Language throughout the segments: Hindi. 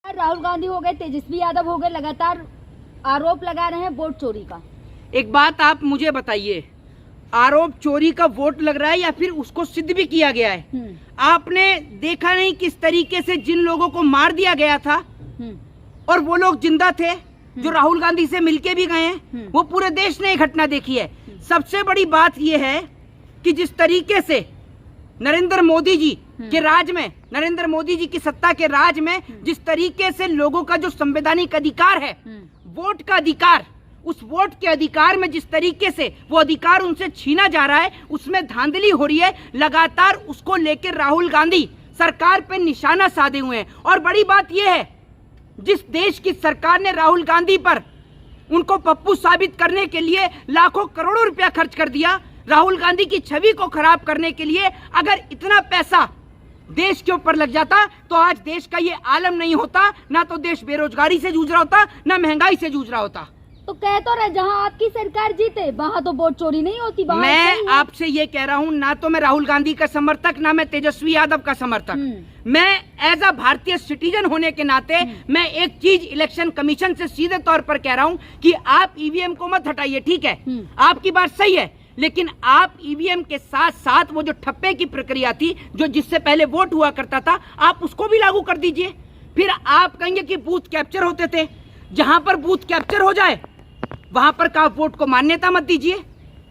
राहुल गांधी हो गए, तेजस्वी यादव हो गए, लगातार आरोप लगा रहे हैं वोट चोरी का। एक बात आप मुझे बताइए, आरोप चोरी का वोट लग रहा है या फिर उसको सिद्ध भी किया गया है? आपने देखा नहीं किस तरीके से जिन लोगों को मार दिया गया था और वो लोग जिंदा थे जो राहुल गांधी से मिलके भी गए हैं, वो पूरे देश ने ये घटना देखी है। सबसे बड़ी बात ये है कि जिस तरीके से नरेंद्र मोदी जी के राज में, नरेंद्र मोदी जी की सत्ता के राज में जिस तरीके से लोगों का जो संवैधानिक अधिकार है, वोट का अधिकार, उस वोट के अधिकार में जिस तरीके से वो अधिकार उनसे छीना जा रहा है, उसमें धांधली हो रही है। लगातार उसको लेकर राहुल गांधी सरकार पे निशाना साधे हुए हैं। और बड़ी बात यह है, जिस देश की सरकार ने राहुल गांधी पर उनको पप्पू साबित करने के लिए लाखों करोड़ों रुपया खर्च कर दिया, राहुल गांधी की छवि को खराब करने के लिए अगर इतना पैसा देश के ऊपर लग जाता तो आज देश का ये आलम नहीं होता, ना तो देश बेरोजगारी से जूझ रहा होता, ना महंगाई से जूझ रहा होता। तो कह तो रहे जहां आपकी सरकार जीते वहां तो वोट चोरी नहीं होती। मैं आपसे ये कह रहा हूँ, ना तो मैं राहुल गांधी का समर्थक, ना मैं तेजस्वी यादव का समर्थक। मैं एज अ भारतीय सिटीजन होने के नाते मैं एक चीज इलेक्शन कमीशन से सीधे तौर पर कह रहा हूँ कि आप ईवीएम को मत हटाइए। ठीक है, आपकी बात सही है, लेकिन आप ईवीएम के साथ साथ वो जो ठप्पे की प्रक्रिया थी, जो जिससे पहले वोट हुआ करता था, आप उसको भी लागू कर दीजिए। फिर आप कहेंगे कि बूथ कैप्चर होते थे, जहां पर बूथ कैप्चर हो जाए वहां पर का वोट को मान्यता मत दीजिए।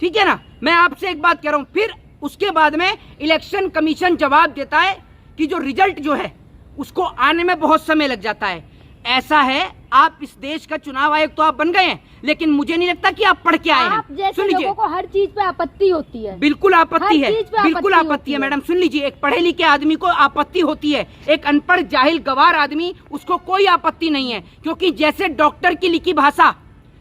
ठीक है ना, मैं आपसे एक बात कह रहा हूं। फिर उसके बाद में इलेक्शन कमीशन जवाब देता है कि जो रिजल्ट जो है उसको आने में बहुत समय लग जाता है। ऐसा है, आप इस देश का चुनाव आयोग तो आप बन गए हैं, लेकिन मुझे नहीं लगता कि आप पढ़ के आए हैं। सुन लीजिए, लोगों को हर चीज पे आपत्ति होती है। बिल्कुल आपत्ति है, बिल्कुल आपत्ति है मैडम। सुन लीजिए, एक पढ़े लिखे आदमी को आपत्ति होती है, एक अनपढ़ जाहिल गवार आदमी उसको कोई आपत्ति नहीं है, क्योंकि जैसे डॉक्टर की लिखी भाषा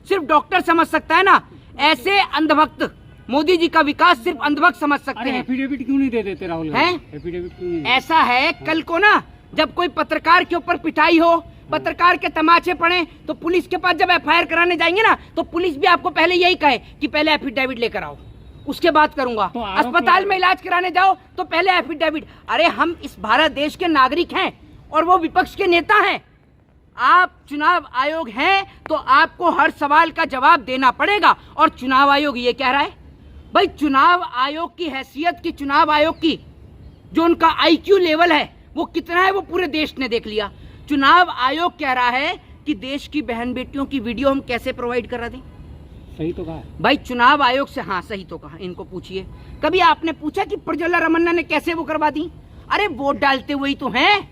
सिर्फ डॉक्टर समझ सकता है ना, ऐसे अंधभक्त मोदी जी का विकास सिर्फ अंधभक्त समझ सकते हैं। एफिडेविट क्यों नहीं दे देते राहुल गांधी? एफिडेविट क्यों नहीं? ऐसा है, कल को ना जब कोई पत्रकार के ऊपर पिटाई हो, पत्रकार के तमाचे पड़े, तो पुलिस के पास जब एफआईआर कराने जाएंगे ना, तो पुलिस भी आपको पहले यही कहे कि पहले एफिडेविट लेकर आओ, उसके बाद करूंगा। तो अस्पताल में इलाज कराने जाओ तो पहले एफिडेविट। अरे हम इस भारत देश के नागरिक हैं और वो विपक्ष के नेता हैं। आप चुनाव आयोग हैं तो आपको हर सवाल का जवाब देना पड़ेगा। और चुनाव आयोग ये कह रहा है, भाई चुनाव आयोग की हैसियत की, चुनाव आयोग की जो उनका आईक्यू लेवल है वो कितना है, वो पूरे देश ने देख लिया। चुनाव आयोग कह रहा है कि देश की बहन बेटियों की वीडियो हम कैसे प्रोवाइड करा दें। सही तो कहा भाई चुनाव आयोग से, हाँ सही तो कहा, इनको पूछिए। कभी आपने पूछा कि प्रज्वला रमन्ना ने कैसे वो करवा दी? अरे वोट डालते हुए ही तो हैं,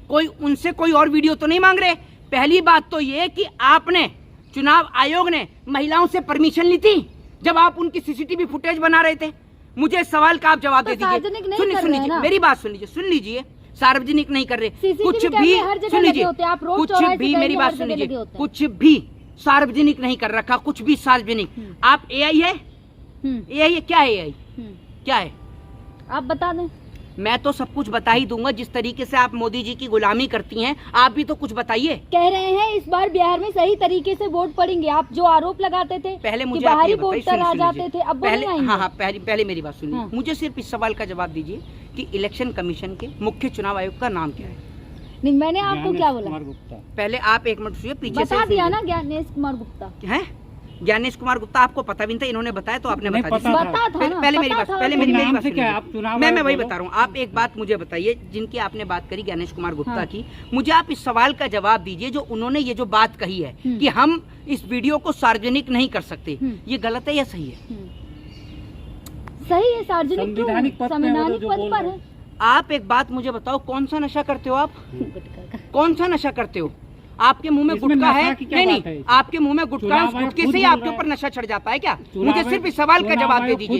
कोई उनसे कोई और वीडियो तो नहीं मांग रहे। पहली बात तो ये कि आपने, चुनाव आयोग ने महिलाओं से परमिशन ली थी जब आप उनकी सीसीटीवी फुटेज बना रहे थे? मुझे सवाल का आप जवाब दे दीजिए। सुन लीजिए, मेरी बात सुन लीजिए, सार्वजनिक नहीं कर रहे कुछ भी। सुन लीजिए, कुछ भी, मेरी बात सुन लीजिए, कुछ भी सार्वजनिक नहीं कर रखा, कुछ भी सार्वजनिक। आप एआई है? एआई है क्या? एआई क्या है आप बता दें। मैं तो सब कुछ बता ही दूंगा। जिस तरीके से आप मोदी जी की गुलामी करती हैं, आप भी तो कुछ बताइए। कह रहे हैं इस बार बिहार में सही तरीके से वोट पड़ेंगे। आप जो आरोप लगाते थे पहले मुझे बाहरी वोटर आ जाते थे, अब पहले मेरी बात सुनिए। मुझे सिर्फ इस सवाल का जवाब दीजिए कि इलेक्शन कमीशन के मुख्य चुनाव आयुक्त का नाम क्या है? नहीं, मैंने आपको क्या बोला? पहले आप एक मिनट सुनिए, पीछे बता दिया ना, ज्ञानेश कुमार गुप्ता है। ज्ञानेश कुमार गुप्ता आपको पता भी नहीं था, इन्होंने बताया तो आपने बता दिया। पहले मेरी बात मैं वही बता रहा हूँ। आप एक बात मुझे बताइए, जिनकी आपने बात करी ज्ञानेश कुमार गुप्ता की, मुझे आप इस सवाल का जवाब दीजिए जो उन्होंने ये जो बात कही है कि हम इस वीडियो को सार्वजनिक नहीं कर सकते, ये गलत है या सही है? सही है, सार्वजनिक संवैधानिक पद पर है। आप एक बात मुझे बताओ, कौन सा नशा करते हो आप? कौन सा नशा करते हो? आपके मुंह में गुटखा है? नहीं, आपके मुंह में गुटखा है, उस गुटके से ही आपके ऊपर नशा चढ़ जाता है क्या? मुझे सिर्फ इस सवाल का जवाब दे दीजिए।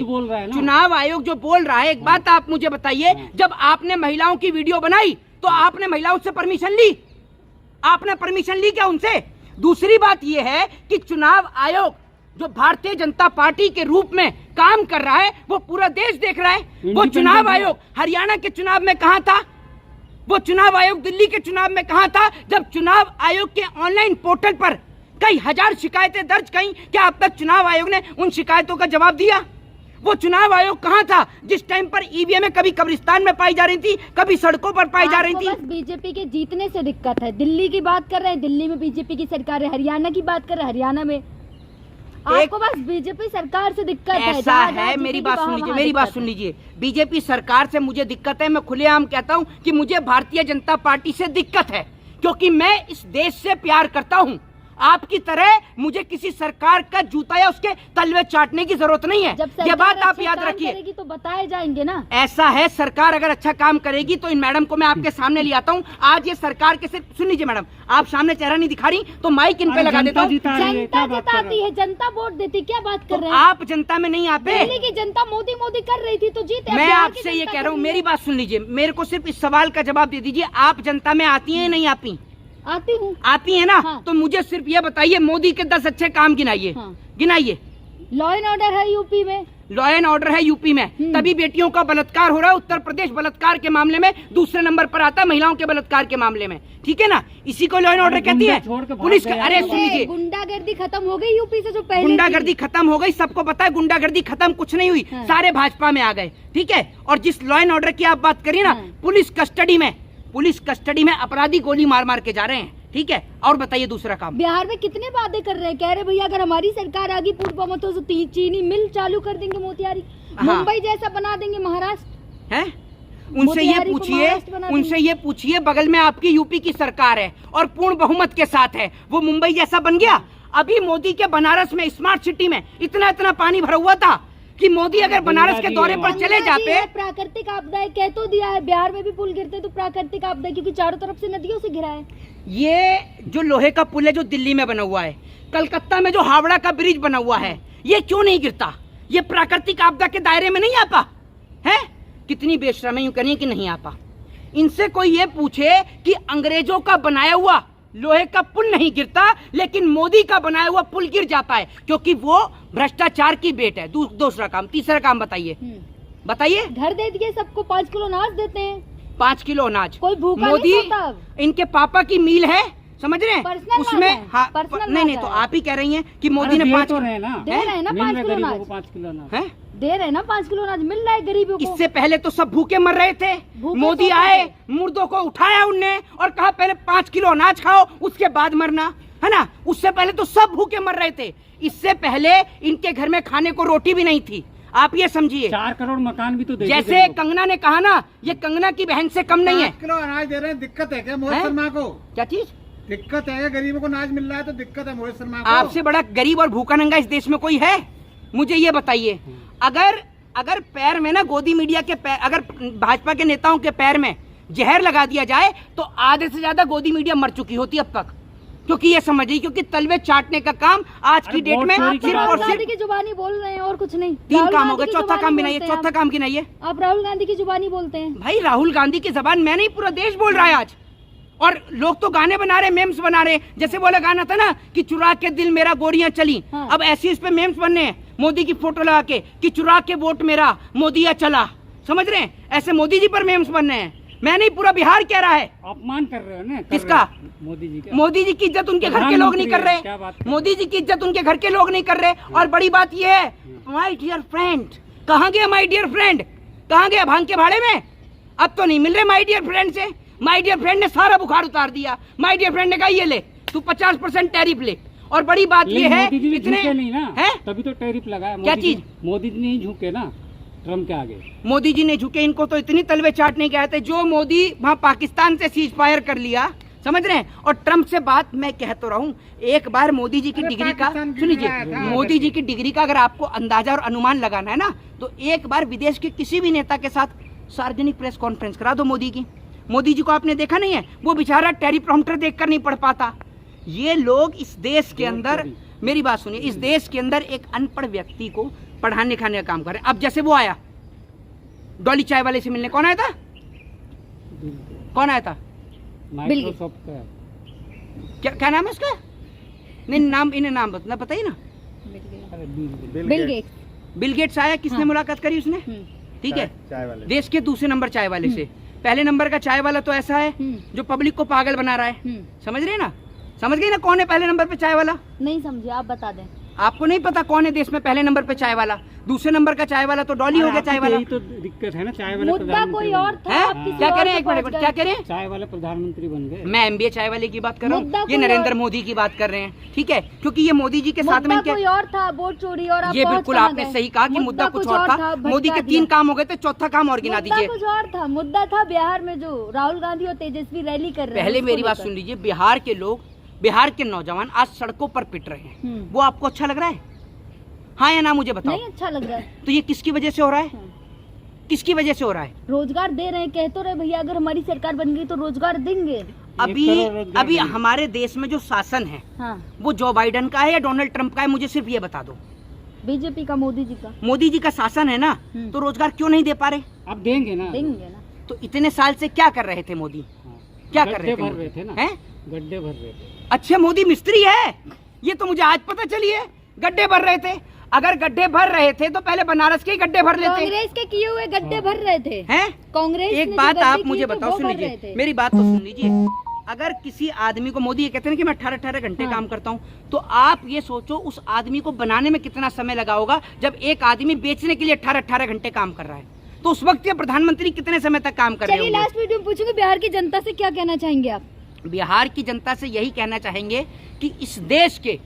चुनाव आयोग जो बोल रहा है, एक बात आप मुझे बताइए, जब आपने महिलाओं की वीडियो बनाई तो आपने महिलाओं से परमिशन ली? आपने परमिशन ली क्या उनसे? दूसरी बात यह है कि चुनाव आयोग जो भारतीय जनता पार्टी के रूप में काम कर रहा है, वो पूरा देश देख रहा है। वो चुनाव आयोग हरियाणा के चुनाव में कहां था? वो चुनाव आयोग दिल्ली के चुनाव में कहां था? जब चुनाव आयोग के ऑनलाइन पोर्टल पर कई हजार शिकायतें दर्ज कहीं, क्या अब तक चुनाव आयोग ने उन शिकायतों का जवाब दिया? वो चुनाव आयोग कहाँ था जिस टाइम पर ईवीएम में कभी कब्रिस्तान में पाई जा रही थी, कभी सड़कों पर पाई जा रही थी? बस बीजेपी के जीतने से दिक्कत है। दिल्ली की बात कर रहे हैं, दिल्ली में बीजेपी की सरकार है। हरियाणा की बात कर रहे हैं, हरियाणा में आपको बस बीजेपी सरकार से दिक्कत है। ऐसा है, मेरी बात सुन लीजिए, मेरी बात सुन लीजिए। बीजेपी सरकार से मुझे दिक्कत है, मैं खुलेआम कहता हूँ कि मुझे भारतीय जनता पार्टी से दिक्कत है, क्योंकि मैं इस देश से प्यार करता हूँ। आपकी तरह मुझे किसी सरकार का जूता या उसके तलवे चाटने की जरूरत नहीं है। ये बात आप याद रखिए। तो बताए जाएंगे ना। ऐसा है, सरकार अगर अच्छा काम करेगी तो इन मैडम को मैं आपके सामने ले आता हूँ। आज ये सरकार के सिर्फ सुन लीजिए मैडम, आप सामने चेहरा नहीं दिखा रही तो माइक इन पे लगा देता हूँ। जनता जिताती है, जनता वोट देती, क्या बात कर रहे हैं आप? जनता में नहीं आते। दिल्ली की जनता मोदी मोदी कर रही थी तो जीते। मैं आपसे ये कह रहा हूँ, मेरी बात सुन लीजिए, मेरे को सिर्फ इस सवाल का जवाब दे दीजिए, आप जनता में आती हैं या नहीं आती? आती हूँ। आती है ना? हाँ। तो मुझे सिर्फ ये बताइए, मोदी के 10 अच्छे काम गिनाइए। हाँ। गिनाइए। लॉ एंड ऑर्डर है यूपी में, लॉ एंड ऑर्डर है यूपी में, तभी बेटियों का बलात्कार हो रहा है। उत्तर प्रदेश बलात्कार के मामले में दूसरे नंबर पर आता है, महिलाओं के बलात्कार के मामले में, ठीक है ना? इसी को लॉ एंड ऑर्डर कहती है पुलिस। अरे सुन लीजिए, गुंडागर्दी खत्म हो गई यूपी से जो पहले गुंडागर्दी खत्म हो गई, सबको पता है। गुंडागर्दी खत्म कुछ नहीं हुई, सारे भाजपा में आ गए, ठीक है? और जिस लॉ एंड ऑर्डर की आप बात करिए ना, पुलिस कस्टडी में अपराधी गोली मार मार के जा रहे हैं, ठीक है? और बताइए दूसरा काम। बिहार में कितने वादे कर रहे हैं, कह रहे भैया अगर हमारी सरकार आ गई पूर्व में तो चीनी मिल चालू कर देंगे, मोतिहारी मुंबई जैसा बना देंगे, महाराष्ट्र है। उनसे ये पूछिए बगल में आपकी यूपी की सरकार है और पूर्ण बहुमत के साथ है, वो मुंबई जैसा बन गया? अभी मोदी के बनारस में स्मार्ट सिटी में इतना पानी भरा हुआ था कि मोदी अगर बनारस के दौरे पर चले जाते। प्राकृतिक आपदा है, कह तो दिया है, बिहार में भी पुल गिरते तो प्राकृतिक आपदा है, क्योंकि चारों तरफ से नदियों से घिरा है। ये जो लोहे का पुल है जो दिल्ली में बना हुआ है, कलकत्ता में जो हावड़ा का ब्रिज बना हुआ है, ये क्यों नहीं गिरता? ये प्राकृतिक आपदा के दायरे में नहीं आता है? कितनी बेशर्मी यूं करिए कि नहीं आता। इनसे कोई ये पूछे कि अंग्रेजों का बनाया हुआ लोहे का पुल नहीं गिरता, लेकिन मोदी का बनाया हुआ पुल गिर जाता है, क्योंकि वो भ्रष्टाचार की बेट है। दूसरा काम, तीसरा काम बताइए। बताइए। घर दे दिए सबको, 5 किलो अनाज देते हैं। 5 किलो अनाज। कोई भूखा मोदी नहीं सोता। इनके पापा की मील है, समझ रहे हैं? उसमें हाँ, नहीं तो आप ही कह रही हैं कि मोदी ने 5 दे रहे हैं ना 5 किलो अनाज है, दे रहे हैं ना 5 किलो अनाज मिल रहा है गरीबों को। इससे पहले तो सब भूखे मर रहे थे। मोदी आए, मुर्दों को उठाया उनने और कहा पहले 5 किलो अनाज खाओ, उसके बाद मरना, है ना? उससे पहले तो सब भूखे मर रहे थे। इससे पहले इनके घर में खाने को रोटी भी नहीं थी। आप ये समझिए, 4 करोड़ मकान भी तो दे, जैसे कंगना ने कहा ना, ये कंगना की बहन से कम नहीं है। 5 किलो अनाज दे रहे हैं, दिक्कत है क्या मोहित शर्मा को? क्या चीज दिक्कत है? गरीबों को अनाज मिल रहा है तो दिक्कत है मोहित शर्मा को। आपसे बड़ा गरीब और भूखा नंगा इस देश में कोई है? मुझे ये बताइए, अगर पैर में ना गोदी मीडिया के पैर, अगर भाजपा के नेताओं के पैर में जहर लगा दिया जाए तो आधे से ज्यादा गोदी मीडिया मर चुकी होती अब तक, क्योंकि ये समझिए, क्योंकि तलवे चाटने का काम आज की डेट में सिर्फ और सिर्फ की जुबानी बोल रहे हैं और कुछ नहीं। 3 काम हो गए, चौथा काम गिनाइए, चौथा काम गिनाइए। आप राहुल गांधी की जुबानी बोलते हैं। भाई राहुल गांधी की जबान मैं नहीं, पूरा देश बोल रहा है आज। और लोग तो गाने बना रहे, मेम्स बना रहे, जैसे बोला गाना था ना कि चुरा के दिल मेरा गोरियां चली। हाँ। अब ऐसे इस पे मेम्स बनने हैं, मोदी की फोटो लगा के कि चुरा के वोट मेरा मोदिया चला, समझ रहे हैं? ऐसे मोदी जी पर मेम्स बनने हैं। मैं नहीं, पूरा बिहार कह रहा है। अपमान कर रहे हो ना? किसका? मोदी जी का। मोदी जी की इज्जत उनके घर के लोग नहीं कर रहे। मोदी जी की इज्जत उनके घर के लोग नहीं कर रहे। और बड़ी बात यह है, माय डियर फ्रेंड, कहाँ गया माय डियर फ्रेंड? कहाँ गया? भांग के भाड़े में? अब तो नहीं मिल रहे माय डियर फ्रेंड से। माय डियर फ्रेंड ने सारा बुखार उतार दिया। माय डियर फ्रेंड ने कहा ये ले तू 50% टैरिफ ले। और बड़ी बात ये है, इतने नहीं ना है, तभी तो टैरिफ लगा। क्या चीज? मोदी जी नहीं झुके ना ट्रम्प के आगे। मोदी जी ने झुके, इनको तो इतनी तलवे चाटने के आए थे। जो मोदी वहाँ पाकिस्तान से सीज फायर कर लिया, समझ रहे हैं? और ट्रम्प से बात मैं कह तो रहा हूँ, एक बार मोदी जी की डिग्री का सुन लीजिए, मोदी जी की डिग्री का अगर आपको अंदाजा और अनुमान लगाना है ना, तो एक बार विदेश के किसी भी नेता के साथ सार्वजनिक प्रेस कॉन्फ्रेंस करा दो मोदी की। मोदी जी को आपने देखा नहीं है? वो बेचारा टेलीप्रॉम्प्टर देखकर नहीं पढ़ पाता। ये लोग इस देश के अंदर, मेरी बात सुनिए, इस देश के अंदर एक अनपढ़ व्यक्ति को पढ़ाने लिखाने का काम कर रहे हैं। अब जैसे वो आया डॉली चाय वाले से मिलने, कौन आया था? कौन आया था? माइक्रोसॉफ्ट का। क्या नाम है उसका? नहीं नाम, इन्हें नाम बताइए ना। बिल गेट्स आया। किसने मुलाकात करी उसने? ठीक है, देश के दूसरे नंबर चाय वाले से। पहले नंबर का चाय वाला तो ऐसा है जो पब्लिक को पागल बना रहा है। समझ रहे ना? समझ गए ना कौन है पहले नंबर पे चाय वाला? नहीं समझे, आप बता दें। आपको नहीं पता कौन है देश में पहले नंबर पे चाय वाला? दूसरे नंबर का चाय वाला तो डॉली हो गया चाय वाला। यही तो दिक्कत है ना, चाय वाला मुद्दा कोई और था, है? आप किसी क्या और कह रहे हैं? पे एक मिनट, पहुंच क्या गए। कह रहे हैं? चाय वाले प्रधानमंत्री बन गए। मैं एमबीए चाय वाले की बात कर रहा मुद्दा हूँ, ये कोई नरेंद्र और- मोदी की बात कर रहे हैं, ठीक है? क्योंकि ये मोदी जी के साथ में मुद्दा इनके कोई और था, वोट चोरी, और आप ये पहुंच बिल्कुल कहाँ आपने गए? सही कहा कि मुद्दा कुछ और था। मोदी के भटका 3 दिया। काम हो गए थे, चौथा काम और गिना मुद्दा दीजिए। कुछ और था, मुद्दा था बिहार में जो राहुल गांधी और तेजस्वी रैली कर रहे हैं। पहले उसको मेरी बात लेकर। सुन लीजिए, बिहार के लोग, बिहार के नौजवान आज सड़कों पर पिट रहे हैं, वो आपको अच्छा लग रहा है? हाँ या ना मुझे बताओ। नहीं अच्छा लग रहा है। तो ये किसकी वजह से हो रहा है? किसकी वजह से हो रहा है? रोजगार दे रहे हैं, कह तो रहे भैया अगर हमारी सरकार बन गई तो रोजगार देंगे। अभी करोड़ रोजगार अभी देंगे। हमारे देश में जो शासन है हाँ, वो जो बाइडन का है या डोनाल्ड ट्रंप का है? मुझे सिर्फ ये बता दो। बीजेपी का, मोदी जी का। मोदी जी का शासन है ना, तो रोजगार क्यों नहीं दे पा रहे? अब देंगे ना। देंगे ना। तो इतने साल से क्या कर रहे थे मोदी? हाँ। क्या कर रहे गड्ढे भर रहे थे थे ना, हैं? गड्ढे भर रहे थे। अच्छा, मोदी मिस्त्री है? ये तो मुझे आज पता चली है। गड्ढे भर रहे थे? अगर गड्ढे भर रहे थे तो पहले बनारस के ही गड्ढे भर लेते कांग्रेस के किए हुए गड्ढे भर रहे थे। हैं? कांग्रेस एक ने बात जो आप गड्ढे मुझे किए थे, बताओ, वो सुन भर रहे लीजिए थे। मेरी बात तो सुन लीजिए। अगर किसी आदमी को, मोदी ये कहते हैं कि मैं 18-18 घंटे हाँ। काम करता हूँ, तो आप ये सोचो उस आदमी को बनाने में कितना समय लगा होगा जब एक आदमी बेचने के लिए 18-18 घंटे काम कर रहा है। तो उस वक्त ये प्रधानमंत्री कितने समय तक काम कर रहे चलिए होंगे? लास्ट वीडियो में पूछूंगी, बिहार की जनता से क्या कहना चाहेंगे आप? बिहार की जनता से यही कहना चाहेंगे कि इस देश के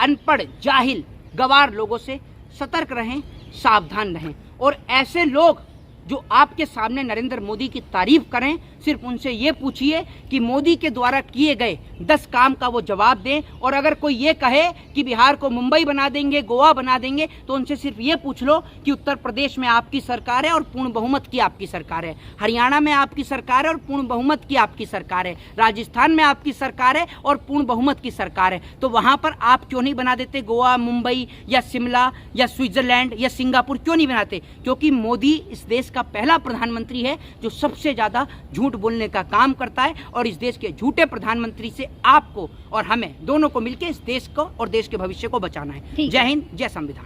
अनपढ़, जाहिल, गवार लोगों से सतर्क रहें, सावधान रहें, और ऐसे लोग जो आपके सामने नरेंद्र मोदी की तारीफ करें, सिर्फ उनसे ये पूछिए कि मोदी के द्वारा किए गए 10 काम का वो जवाब दें। और अगर कोई ये कहे कि बिहार को मुंबई बना देंगे, गोवा बना देंगे, तो उनसे सिर्फ ये पूछ लो कि उत्तर प्रदेश में आपकी सरकार है और पूर्ण बहुमत की आपकी सरकार है, हरियाणा में आपकी सरकार है और पूर्ण बहुमत की आपकी सरकार है, राजस्थान में आपकी सरकार है और पूर्ण बहुमत की सरकार है। तो वहां पर आप क्यों नहीं बना देते गोवा, मुंबई या शिमला या स्विट्जरलैंड या सिंगापुर? क्यों नहीं बनाते? क्योंकि मोदी इस देश का पहला प्रधानमंत्री है जो सबसे ज्यादा झूठ बोलने का काम करता है, और इस देश के झूठे प्रधानमंत्री से आपको और हमें दोनों को मिलकर इस देश को और देश के भविष्य को बचाना है। ठीक जय है। हिंद, जय संविधान।